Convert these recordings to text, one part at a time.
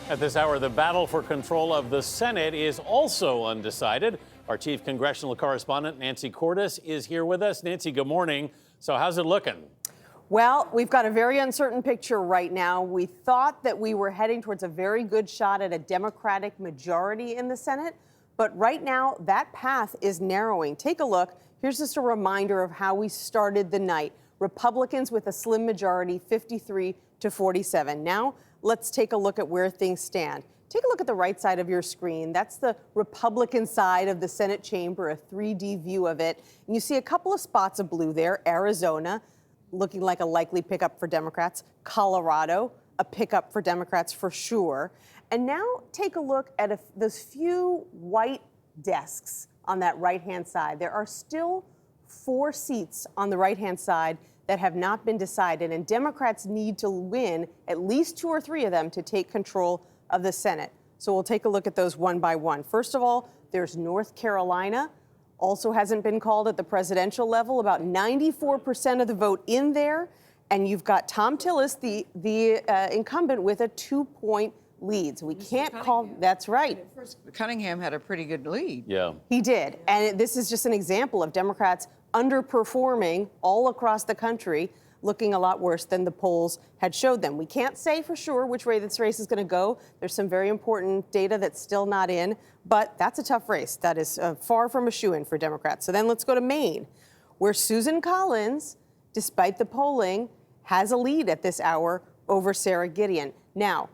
At this hour, the battle for control of the Senate is also undecided. Our chief congressional correspondent, Nancy Cordes, is here with us. Nancy, good morning. So how's it looking? Well, we've got a very uncertain picture right now. We thought that we were heading towards a very good shot at a Democratic majority in the Senate, but right now that path is narrowing. Take a look. Here's just a reminder of how we started the night. Republicans with a slim majority, 53 to 47. Now, let's take a look at where things stand. Take a look at the right side of your screen. That's the Republican side of the Senate chamber, a 3D view of it. And you see a couple of spots of blue there. Arizona, looking like a likely pickup for Democrats. Colorado, a pickup for Democrats for sure. And now take a look at those few white desks on that right-hand side. There are still 4 seats on the right-hand side that have not been decided, and Democrats need to win at least 2 or 3 of them to take control of the Senate. So we'll take a look at those one by one. First of all, there's North Carolina. Also hasn't been called at the presidential level. About 94% of the vote in there. And you've got Tom Tillis, the incumbent, with a 2-point lead. So we can't call, that's right. First, Cunningham had a pretty good lead. Yeah. He did. And this is just an example of Democrats underperforming all across the country, looking a lot worse than the polls had showed them. We can't say for sure which way this race is going to go. There's some very important data that's still not in, but that's a tough race. That is far from a shoo-in for Democrats. So then let's go to Maine, where Susan Collins, despite the polling, has a lead at this hour over Sarah Gideon. Now,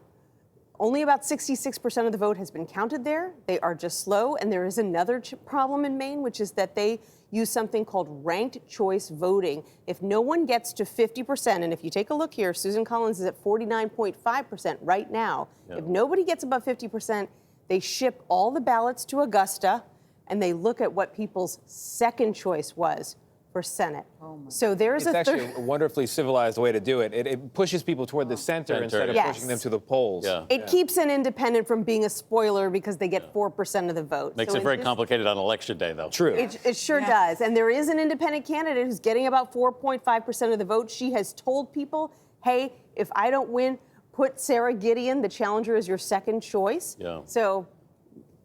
only about 66% of the vote has been counted there. They are just slow. And there is another problem in Maine, which is that they use something called ranked choice voting. If no one gets to 50%, and if you take a look here, Susan Collins is at 49.5% right now. Yeah. If nobody gets above 50%, they ship all the ballots to Augusta, and they look at what people's second choice was for Senate. So there's it's actually a wonderfully civilized way to do it. It pushes people toward the center instead of pushing them to the polls. Yeah. It keeps an independent from being a spoiler because they get 4% of the vote. Makes it very complicated on election day, though. True. It sure does. And there is an independent candidate who's getting about 4.5% of the vote. She has told people, hey, if I don't win, put Sarah Gideon, the challenger, as your second choice. Yeah. So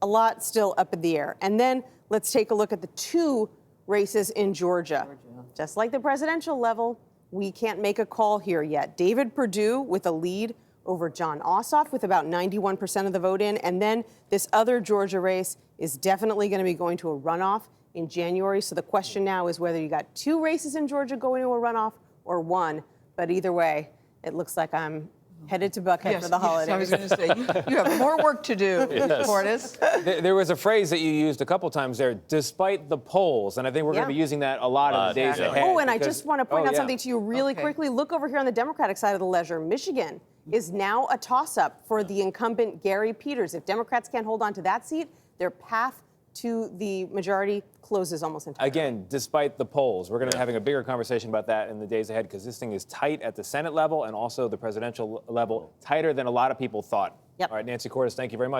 a lot still up in the air. And then let's take a look at the 2 races in Georgia. Just like the presidential level, we can't make a call here yet. David Perdue with a lead over John Ossoff with about 91% of the vote in. And then this other Georgia race is definitely going to be going to a runoff in January. So the question now is whether you got 2 races in Georgia going to a runoff or 1. But either way, it looks like I'm headed to Buckhead for the holidays. I was going to say, you have more work to do, Cordes. There was a phrase that you used a couple times there, despite the polls, and I think we're going to be using that a lot in the days ahead. Oh, and I just want to point out something to you really quickly. Look over here on the Democratic side of the ledger. Michigan is now a toss-up for the incumbent Gary Peters. If Democrats can't hold on to that seat, their path to the majority closes almost entirely. Again, despite the polls, we're going to be having a bigger conversation about that in the days ahead because this thing is tight at the Senate level and also the presidential level, tighter than a lot of people thought. Yep. All right, Nancy Cordes, thank you very much.